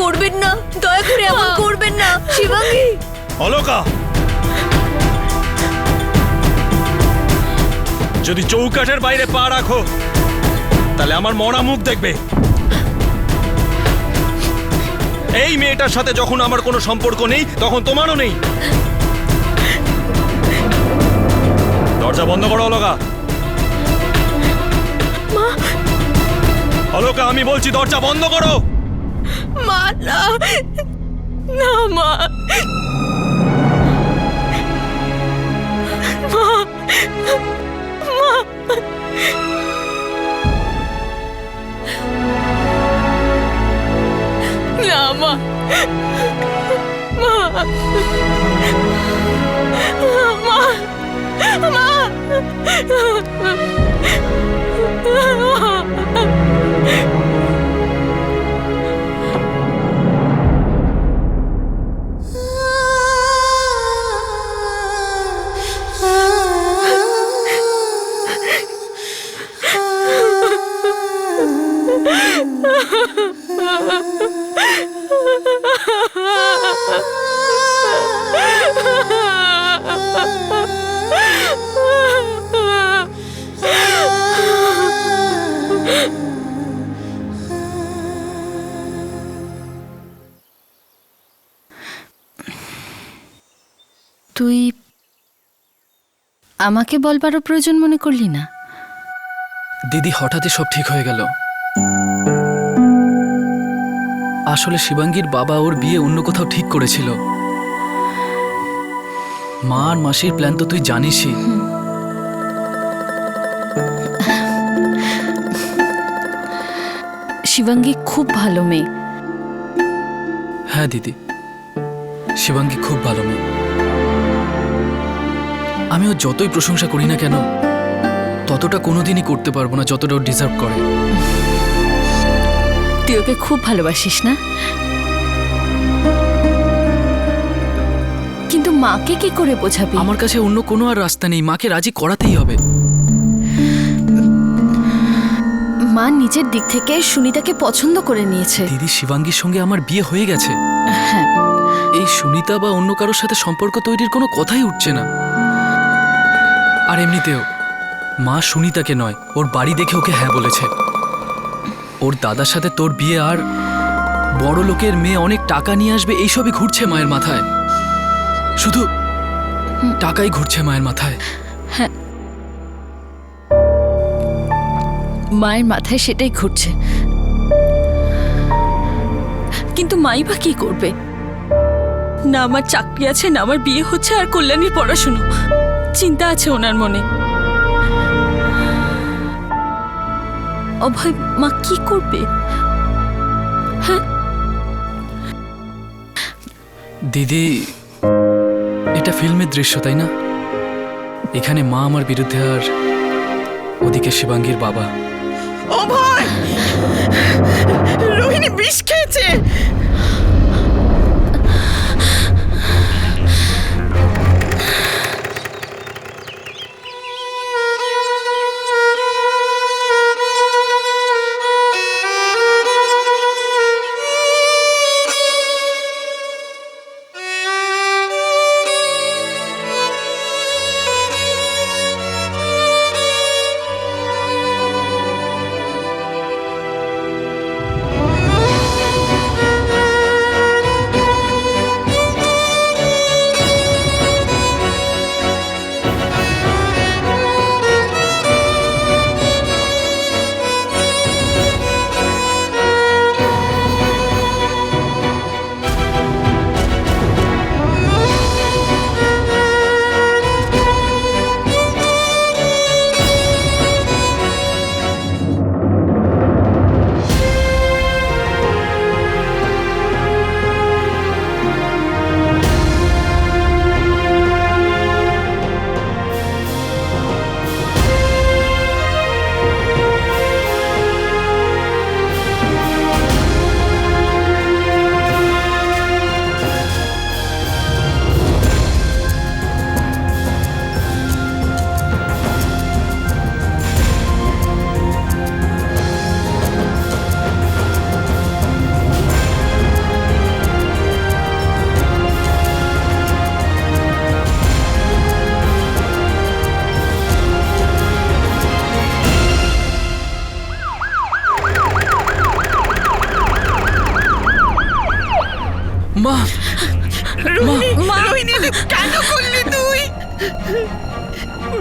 করবেন না, দয়া করে এমন করবেন না শিবাঙ্গী। অলকা, যদি চৌকাঠের বাইরে পা রাখো তাহলে আমার মরা মুখ দেখবে। এই মেয়েটার সাথে যখন আমার কোনো সম্পর্ক নেই তখন তোমারও নেই। দরজা বন্ধ করো অলকা। মা, অলকা আমি বলছি দরজা বন্ধ করো। মা না, না মা, মা, মা, না মা, মা, মা, তুই আমাকে বলবারও প্রয়োজন মনে করলি না? দিদি, হঠাৎই সব ঠিক হয়ে গেল। আসলে শিবাঙ্গীর বাবা ওর বিয়ে অন্য কোথাও ঠিক করেছিল। মা আর মাসির প্ল্যান তো তুই জানিসই। শিবাঙ্গী খুব ভালো মেয়ে। হ্যাঁ দিদি, শিবাঙ্গী খুব ভালো মেয়ে। আমি ওর যতই প্রশংসা করি না কেন ততটা কোনোদিনই করতে পারবো না যতটা ও ডিজার্ভ করে। তুই ওকে খুব ভালোবাসিস না? কিন্তু মাকে কি করে বোঝাবি? আমার কাছে অন্য কোনো আর রাস্তা নেই, মাকে রাজি করাতেই হবে। মা নিজের দিক থেকে সুনিতাকে পছন্দ করে নিয়েছে। দিদি, শিবাঙ্গীর সঙ্গে আমার বিয়ে হয়ে গেছে। হ্যাঁ, এই সুনিতা বা অন্য কারোর সাথে সম্পর্ক তৈরির কোনো কথাই উঠছে না। আর এমনিতেও মা সুনিতাকে নয়, ওর বাড়ি দেখে ওকে হ্যাঁ বলেছে। ওর দাদার সাথে তোর বিয়ে, আর বড় লোকের মেয়ে অনেক টাকা নিয়ে আসবে, এইসবই ঘুরছে মায়ের মাথায়। শুধু টাকাই ঘুরছে মায়ের মাথায়। হ্যাঁ, মায়ের মাথায় সেটাই ঘুরছে। কিন্তু মাই বা কি করবে? না আমার চাকরি আছে, না আমার বিয়ে হচ্ছে, আর কল্যাণীর পড়াশুনো। চিন্তা আছে ওনার মনে। অভয়, মা কি করবে? হ্যাঁ দিদি, এটা ফিল্মের দৃশ্য, তাই না? এখানে মা আমার বিরুদ্ধে আর ওদিকে শিবাঙ্গীর বাবা। অভয়, রোহিণী বিষ খেয়েছে। কেন করলি তুই?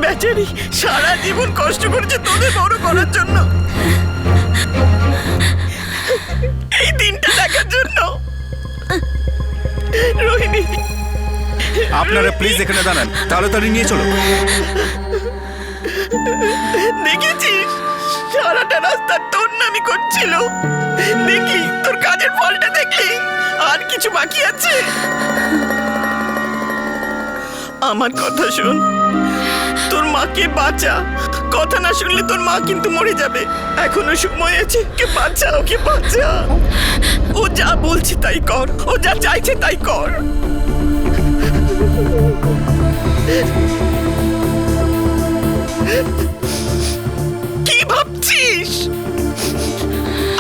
বেচারি সারা জীবন কষ্ট করেছে তোদের বড় করার জন্য, এই দিনটা দেখার জন্য। রোহিণী, আপনারা প্লিজ এখানে দাঁড়ান, তাড়াতাড়ি নিয়ে চলো। দেখেছিস সারাটা রাস্তা তোর নামই করছিল। দেখলি তোর কাজের ফলটা দেখলি? আর কিছু বাকি আছে? আমার কথা শোন, তোর মাকে বাঁচা। কথা না শুনলে তোর মা কিন্তু মরে যাবে। এখনো সময় আছে, ওকে বাঁচা, ওকে বাঁচা। ও যা বলছে তাই কর, ও যা চাইছে তাই কর। কি ভাবছিস?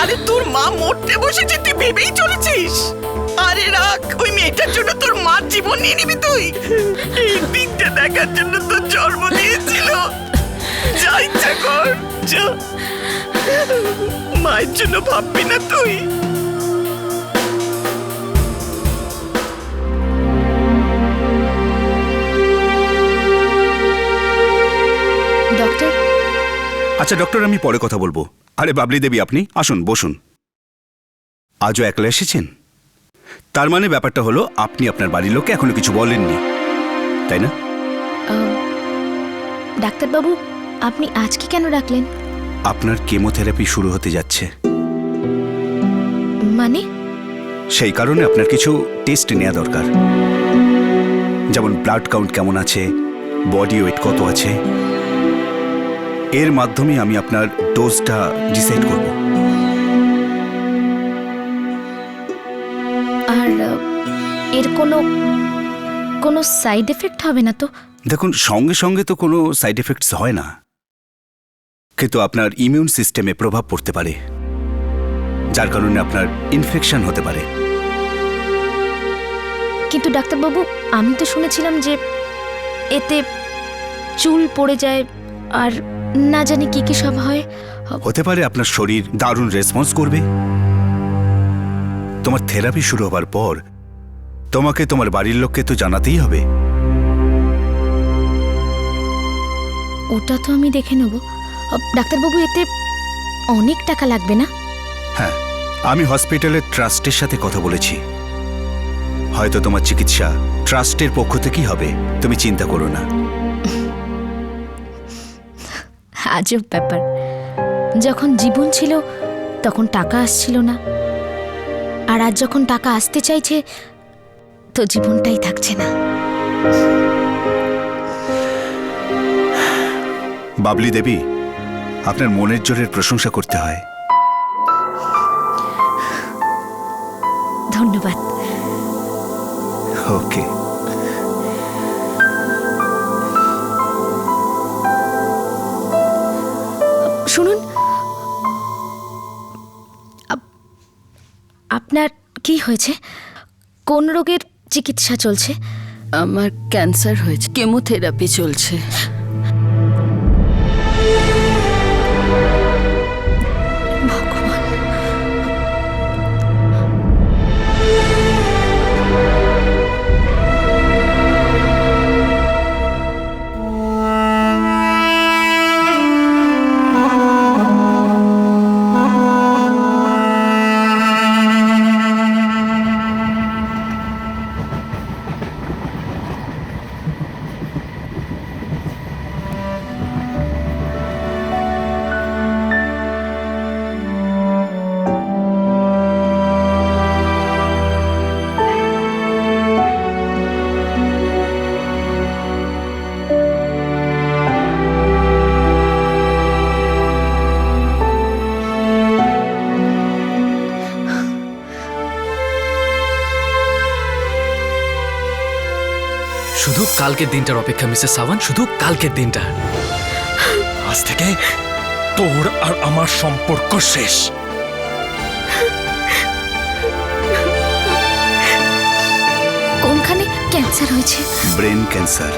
আরে তোর মা মরতে বসেছে, তুই ভেবেই চলেছিস? আরে রাখ, ওই মেয়েটার জন্য তোর মার জীবন নিয়ে নিবি তুই? এই দিনটা দেখার জন্য তোর জন্ম দিয়েছিল। যা ইচ্ছা কর, যা। মায়ের জন্য ভাববি না তুই? ডক্টর, আচ্ছা ডক্টর, আমি পরে কথা বলবো। আরে বাবলি দেবী, আপনি আসুন, বসুন। আজও একলা এসেছেন? তার মানে ব্যাপারটা হলো আপনি আপনার বাড়ির লোককে এখনো কিছু বলেননি, তাই না? ডাক্তারবাবু, আপনি আজকে কেন ডাকলেন? আপনার কেমোথেরাপি শুরু হতে যাচ্ছে, মানে? সেই কারণে আপনার কিছু টেস্ট নেওয়া দরকার। যেমন ব্লাড কাউন্ট কেমন আছে, বডি ওয়েট কত আছে। এর মাধ্যমে আমি আপনার ডোজটা ডিসাইড করব। আর এর কোনো সাইড এফেক্ট হবে না তো? দেখুন, সঙ্গে সঙ্গে তো কোনো সাইড এফেক্টস হয় না, কিন্তু আপনার ইমিউন সিস্টেমে প্রভাব পড়তে পারে, যার কারণে আপনার ইনফেকশন হতে পারে। কিন্তু ডাক্তারবাবু, আমি তো শুনেছিলাম যে এতে চুল পড়ে যায় আর না জানি কি কি সব হয়। হতে পারে আপনার শরীর দারুণ রেসপন্স করবে। তোমার থেরাপি শুরু হবার পর তোমাকে তোমার বাড়ির লোককে তো জানাতেই হবে। ওটা তো আমি দেখে নেব। ডাক্তারবাবু, এতে অনেক টাকা লাগবে না? হ্যাঁ, আমি হসপিটালের ট্রাস্টের সাথে কথা বলেছি। হয়তো তোমার চিকিৎসা ট্রাস্টের পক্ষ থেকেই হবে, তুমি চিন্তা করো না। আজব ব্যাপার, যখন জীবন ছিল তখন টাকা আসছিল না, আর আজ যখন টাকা আসতে চাইছে তো জীবনটাই থাকছে না। বাবলি দেবী, আপনার মনের জোরের প্রশংসা করতে হয়। ধন্যবাদ। ওকে। শুনুন, আপনার কি হয়েছে? কোন রোগের চিকিৎসা চলছে? আমার ক্যান্সার হয়েছে, কেমোথেরাপি চলছে। ভগবান, শুধু কালকের দিনটার অপেক্ষা মিসেস সাওয়ান, শুধু কালকের দিনটা। আজ থেকে তোর আর আমার সম্পর্ক শেষ। কোনখানে ক্যান্সার হয়েছে? Brain cancer.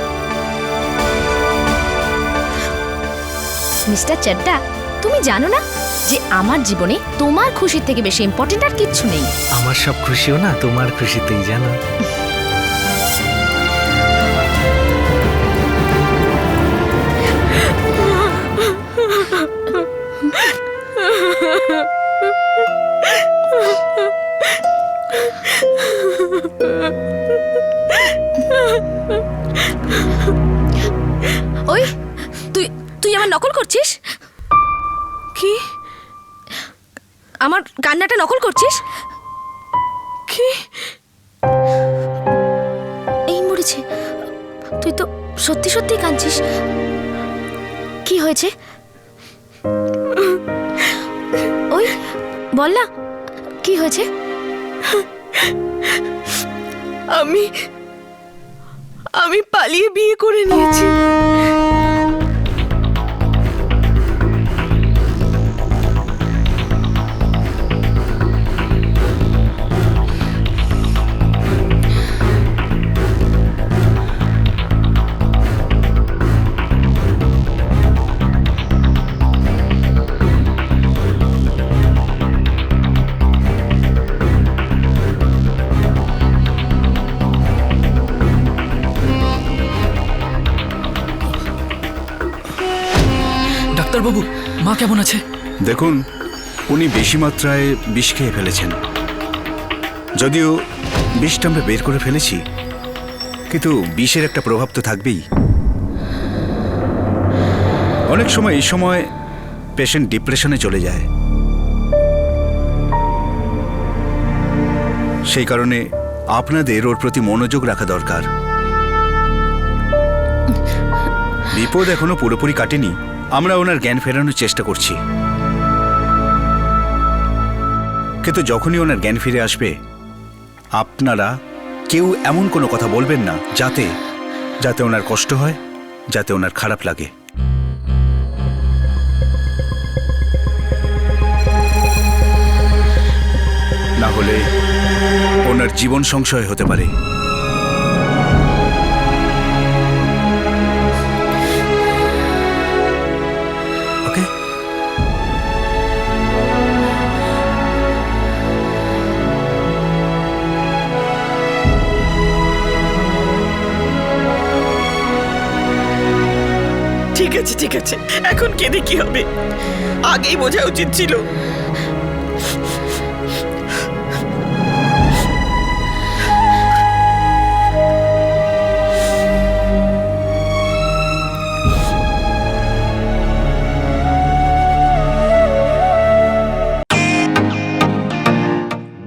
মিস্টার চাড্ডা, তুমি জানো না যে আমার জীবনে তোমার খুশির থেকে বেশি ইম্পর্টেন্ট আর কিচ্ছু নেই। আমার সব খুশিও না তোমার খুশিতেই, জানো। ওই তুই তুই আমার নকল করছিস? কি আমার কান্নাটা নকল করছিস? কি এই মরেছে, তুই তো সত্যি সত্যি কাঁদছিস। কি হয়েছে? ওই বল না, কি হয়েছে? আমি পালিয়ে বিয়ে করে নিয়েছি। ডাক্তারবাবু, মা কেমন আছে? দেখুন, উনি বেশি মাত্রায় বিষ খেয়ে ফেলেছেন। যদিও বিষটা আমরা বের করে ফেলেছি, কিন্তু বিষের একটা প্রভাব তো থাকবেই। অনেক সময় এই সময় পেশেন্ট ডিপ্রেশনে চলে যায়। সেই কারণে আপনাদের ওর প্রতি মনোযোগ রাখা দরকার। বিপদ এখনো পুরোপুরি কাটেনি, আমরা ওনার জ্ঞান ফেরানোর চেষ্টা করছি। কিন্তু যখনই ওনার জ্ঞান ফিরে আসবে, আপনারা কেউ এমন কোনো কথা বলবেন না যাতে যাতে ওনার কষ্ট হয়, যাতে ওনার খারাপ লাগে। না হলে ওনার জীবন সংশয় হতে পারে। ওকে? ঠিক আছে ঠিক আছে, এখন কেঁদে কি হবে? আগেই বোঝা উচিত ছিল।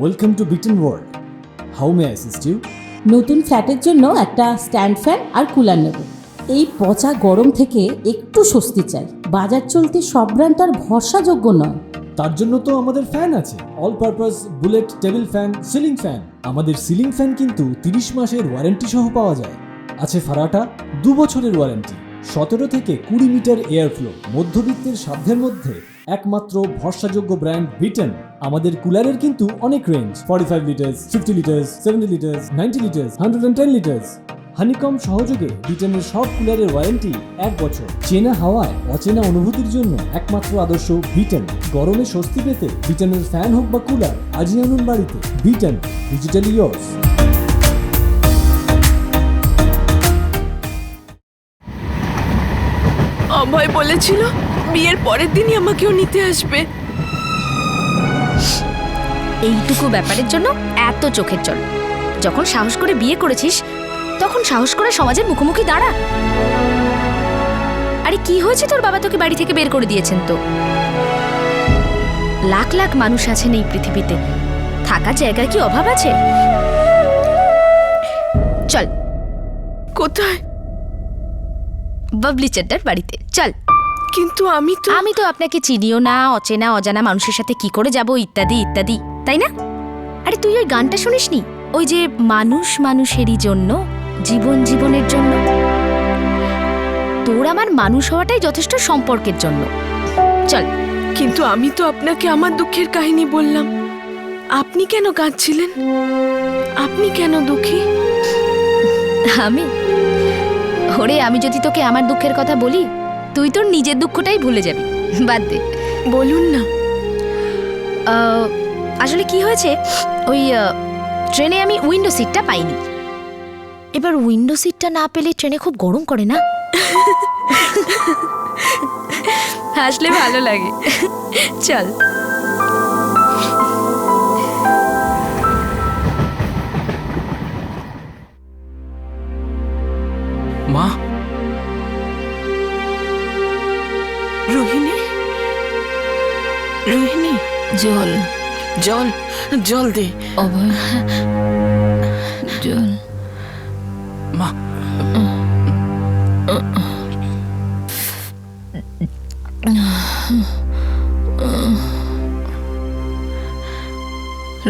Welcome to Beaten World. How may I assist you? নতুন ফ্ল্যাটের জন্য একটা স্ট্যান্ড ফ্যান আর কুলার নেব। এই পচা গরম থেকে একটু স্বস্তি চাই। বাজার চলতে সব ব্র্যান্ড আর ভরসাযোগ্য নয়। তার জন্য তো আমাদের ফ্যান আছে, all purpose bullet table fan, ceiling fan. আমাদের সিলিং ফ্যান কিন্তু 30 মাসের ওয়ারেন্টি সহ পাওয়া যায়। আছে ফারাটা 2 বছরের ওয়ারেন্টি, 17 থেকে 20 মিটার এয়ার ফ্লো, মধ্যবিত্তের সাধ্যের মধ্যে একমাত্র ভরসাযোগ্য ব্র্যান্ড বিটেন। আমাদের কুলারের কিন্তু অনেক range, 45 litres, 50 litres, 70 litres, 90 litres, 110 litres. Honeycomb সহযোগে বিটেনের সব কুলারের ওয়ারেন্টি 1 বছর। চেনা হাওয়ায় অচেনা অনুভূতির জন্য একমাত্র আদর্শ বিটেন। গরমে স্বস্তি পেতে বিটেনের ফ্যান হোক বা কুলার, আজই আনুন বাড়িতে। Beaten, digitally yours. অভয় বলেছিল বিয়ের পরের দিনই আমাকেও নিতে আসবে। এইটুকু ব্যাপারের জন্য এত চোখের জল? যখন সাহস করে বিয়ে করেছিস, তখন সাহস করে সমাজের মুখোমুখি দাঁড়া। আরে কি হয়েছে, তোর বাবা তোকে বাড়ি থেকে বের করে দিয়েছেন তো। লাখ লাখ মানুষ আছেন এই পৃথিবীতে, থাকার জায়গার কি অভাব আছে? চল। কোথায়? বাবলি চাড্ডার বাড়িতে চল। কিন্তু আমি তো আপনাকে চিনিও না, অচেনা অজানা মানুষের সাথে কি করে যাব, ইত্যাদি ইত্যাদি, তাই না? আরে তুই ওই গানটা শুনিসনি? ওই যে মানুষ মানুষেরই জন্য, জীবন জীবনের জন্য। তোর আমার মানুষ হওয়াটাই যথেষ্ট সম্পর্কের জন্য। চল। কিন্তু আমি তো আপনাকে আমার দুঃখের কাহিনী বললাম। আপনি কেন কাঁদছিলেন? আপনি কেন দুঃখী? আমি যদি তোকে আমার দুঃখের কথা বলি, তুই তোর নিজের দুঃখটাই ভুলে যাবি। বাদ দে। বলুন না। আসলে কি হয়েছে, ওই ট্রেনে আমি উইন্ডো সিটটা পাইনি। এবার উইন্ডো সিটটা না পেলে ট্রেনে খুব গরম করে না? হাসলে ভালো লাগে। চল। মা, রোহিণী, রোহিণী, জল জল, জল দে। অভয়, জল। মা,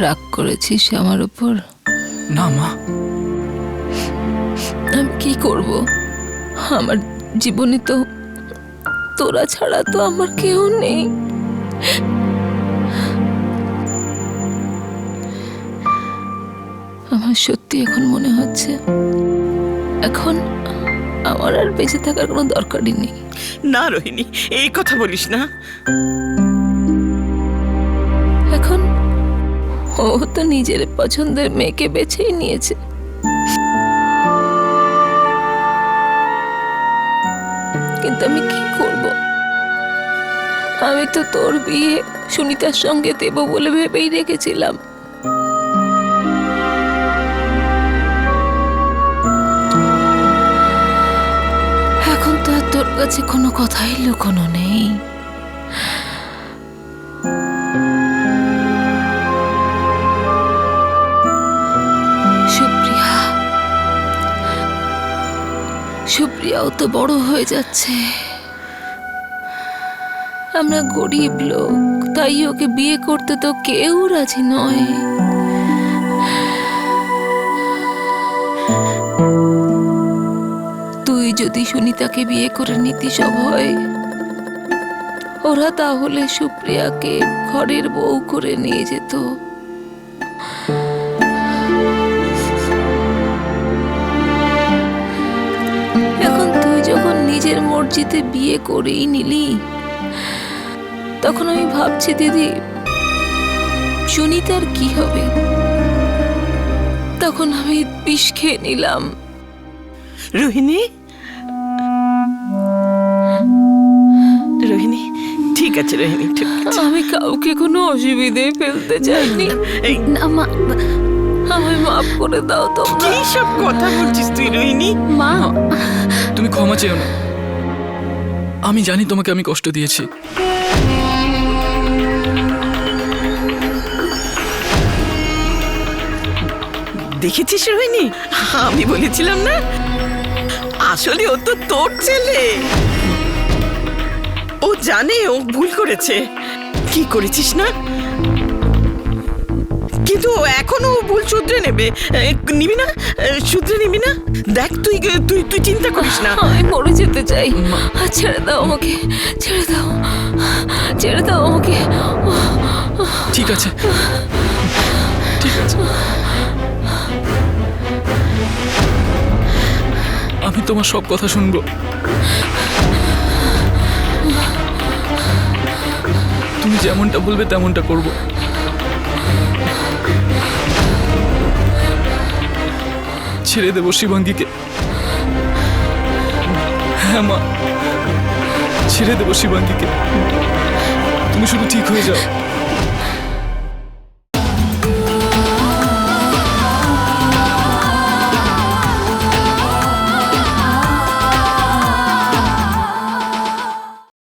রাগ করেছিস আমার উপর? না মা, আমি কি করব? আমার জীবনে তো তোরা ছাড়া তো আমার কেউ নেই। আমার সত্যি এখন মনে হচ্ছে এখন আমার আর বেঁচে থাকার কোনো দরকারই নেই। না রোহিণী, এই কথা বলিস না। এখন ও তো নিজের পছন্দের মেয়েকে বেছেই নিয়েছে। কিন্তু আমি কি করব? আমি তো তোর বিয়ে সুনিতার সঙ্গে দেব বলে ভেবেই রেখেছিলাম। এখন তো আর তোর কাছে কোনো কথাই লুকোনো নেই। সুপ্রিয়াও তো বড় হয়ে যাচ্ছে। আমরা গরিব লোক, তাই ওকে বিয়ে করতে তো কেউ রাজি নয়। তুই যদি সুনিতাকে বিয়ে করে নিতিস অভয়, ওরা তাহলে সুপ্রিয়াকে ঘরের বউ করে নিয়ে যেত। এখন তুই যখন নিজের মর্জিতে বিয়ে করেই নিলি, তখন আমি ভাবছি দিদি, সুনিতার কি হবে? তখন আমি বিষ খেয়ে নিলাম। রোহিণী, রোহিণী, ঠিক আছে রোহিণী, ঠিক আছে। আমি কাউকে কোনো অসুবিধায় ফেলতে চাইনি। এই না মা, আমায় মাফ করে দাও তোমরা। কি সব কথা বলছিস তুই রোহিণী? মা, তুমি ক্ষমা চেও না। আমি জানি তোমাকে আমি কষ্ট দিয়েছি। দেখেছিস রোহিণী, আমি বলেছিলাম না, আসলে ও তো তোর ছেলে। ও জানে ও ভুল করেছে। কি করেছিস না? কিন্তু এখনো ভুল শুধরে নেবে। নিবি না? শুধরে নিবি না? দেখ, তুই তুই তুই চিন্তা করিস না। আমি মরে যেতে চাই। ছেড়ে দাও আমাকে, ছেড়ে দাও, ছেড়ে দাও আমাকে। ঠিক আছে, ঠিক আছে, আমি তোমার সব কথা শুনবো। তুমি যেমনটা বলবে তেমনটা করব। ছেড়ে দেবো শিবাঙ্গীকে। হ্যাঁ মা, ছেড়ে দেবো শিবাঙ্গীকে। তুমি শুধু ঠিক হয়ে যাও।